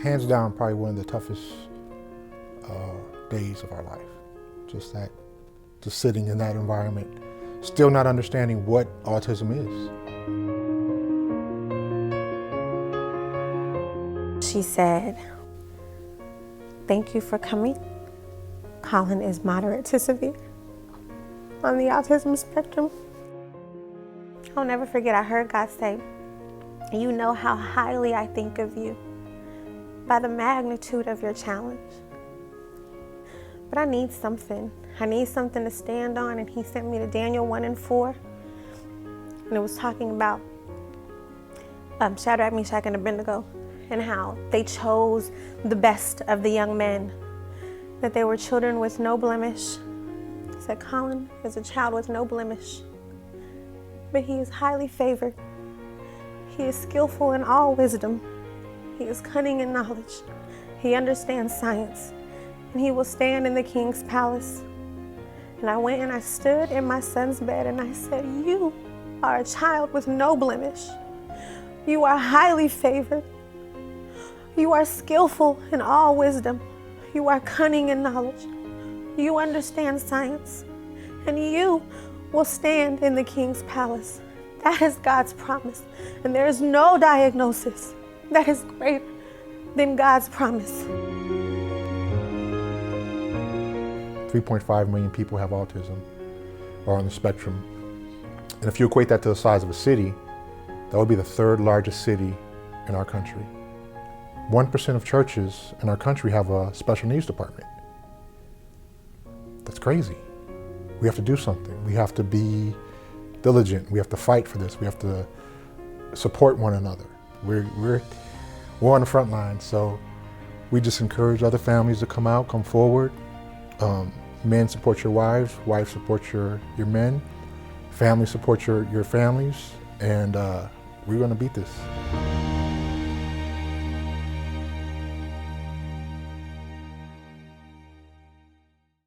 hands down, probably one of the toughest days of our life. Just sitting in that environment, still not understanding what autism is. She said, "Thank you for coming. Colin is moderate to severe on the autism spectrum." I'll never forget, I heard God say, "You know how highly I think of you by the magnitude of your challenge. But I need something. I need something to stand on." And he sent me to Daniel 1:4. And it was talking about Shadrach, Meshach, and Abednego, and how they chose the best of the young men, that they were children with no blemish. He said, "Colin is a child with no blemish, but he is highly favored. He is skillful in all wisdom. He is cunning in knowledge. He understands science, and he will stand in the king's palace." And I went and I stood in my son's bed and I said, "You are a child with no blemish. You are highly favored. You are skillful in all wisdom. You are cunning in knowledge. You understand science, and you will stand in the king's palace." That is God's promise. And there is no diagnosis that is greater than God's promise. 3.5 million people have autism or on the spectrum. And if you equate that to the size of a city, that would be the third largest city in our country. 1% of churches in our country have a special needs department. That's crazy. We have to do something. We have to be diligent. We have to fight for this. We have to support one another. We're on the front line, so we just encourage other families to come forward. Men support your wives support your men, families support your families, and we're going to beat this.